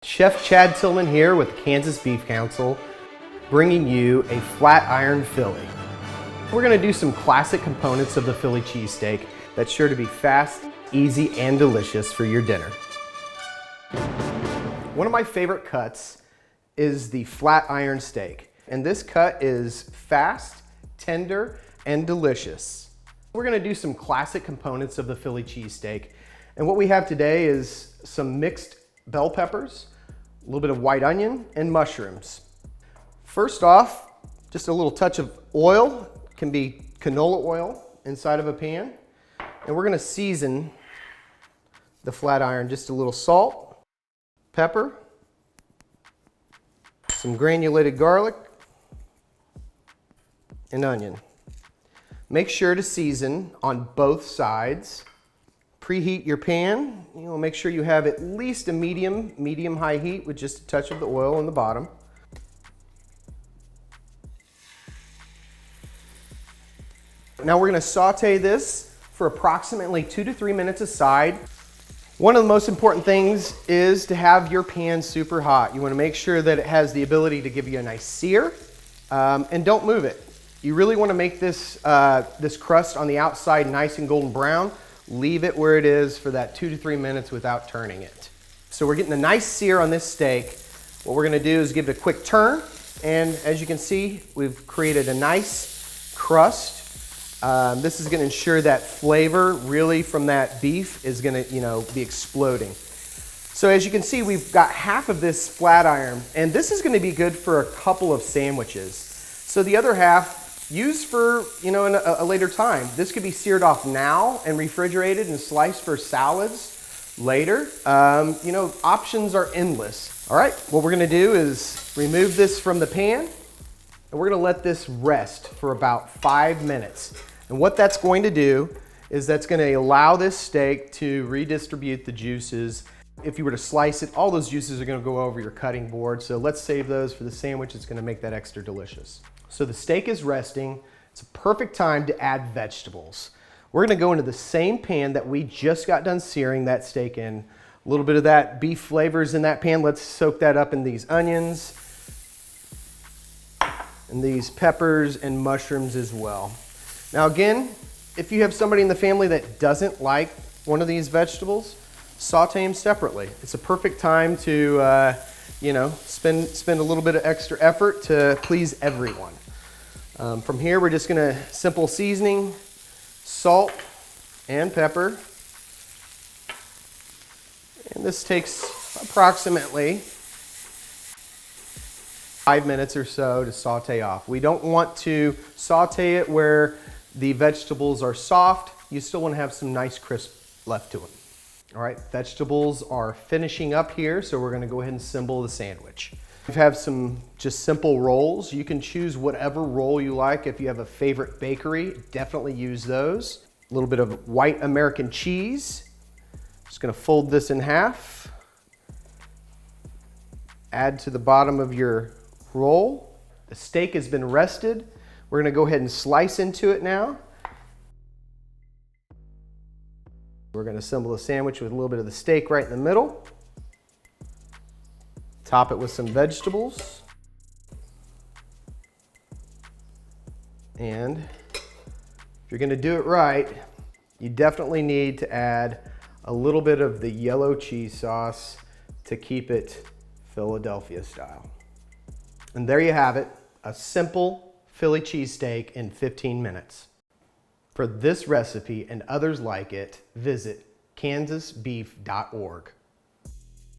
Chef Chad Tillman here with Kansas Beef Council, bringing you a flat iron Philly. We're going to do some classic components of the Philly cheesesteak that's sure to be fast, easy, and delicious for your dinner. One of my favorite cuts is the flat iron steak, and this cut is fast, tender, and delicious. We're going to do some classic components of the Philly cheesesteak, and what we have today is some mixed bell peppers, a little bit of white onion, and mushrooms. First off, just a little touch of oil, can be canola oil inside of a pan. And we're gonna season the flat iron, just a little salt, pepper, some granulated garlic, and onion. Make sure to season on both sides. Preheat your pan. Make sure you have at least a medium-high heat with just a touch of the oil on the bottom. Now we're going to saute this for approximately 2 to 3 minutes aside. One of the most important things is to have your pan super hot. You want to make sure that it has the ability to give you a nice sear, and don't move it. You really want to make this, this crust on the outside nice and golden brown. Leave it where it is for that 2 to 3 minutes without turning it. So we're getting a nice sear on this steak. What we're going to do is give it a quick turn, and as you can see, we've created a nice crust. This is going to ensure that flavor really from that beef is going to be exploding. So as you can see, we've got half of this flat iron, and this is going to be good for a couple of sandwiches. So the other half, use for, in a later time. This could be seared off now and refrigerated and sliced for salads later. Options are endless. All right, what we're gonna do is remove this from the pan, and we're gonna let this rest for about 5 minutes. And what that's going to do is that's gonna allow this steak to redistribute the juices. If you were to slice it, all those juices are gonna go over your cutting board. So let's save those for the sandwich. It's gonna make that extra delicious. So the steak is resting. It's a perfect time to add vegetables. We're gonna go into the same pan that we just got done searing that steak in. A little bit of that beef flavors in that pan. Let's soak that up in these onions and these peppers and mushrooms as well. Now again, if you have somebody in the family that doesn't like one of these vegetables, saute them separately. It's a perfect time to spend a little bit of extra effort to please everyone. From here, we're just gonna simple seasoning, salt and pepper. And this takes approximately 5 minutes or so to saute off. We don't want to saute it where the vegetables are soft. You still wanna have some nice crisp left to them. All right, vegetables are finishing up here, so we're gonna go ahead and assemble the sandwich. We have some just simple rolls. You can choose whatever roll you like. If you have a favorite bakery, definitely use those. A little bit of white American cheese. Just gonna fold this in half. Add to the bottom of your roll. The steak has been rested. We're gonna go ahead and slice into it now. We're gonna assemble a sandwich with a little bit of the steak right in the middle. Top it with some vegetables. And if you're gonna do it right, you definitely need to add a little bit of the yellow cheese sauce to keep it Philadelphia style. And there you have it, a simple Philly cheesesteak in 15 minutes. For this recipe and others like it, visit kansasbeef.org.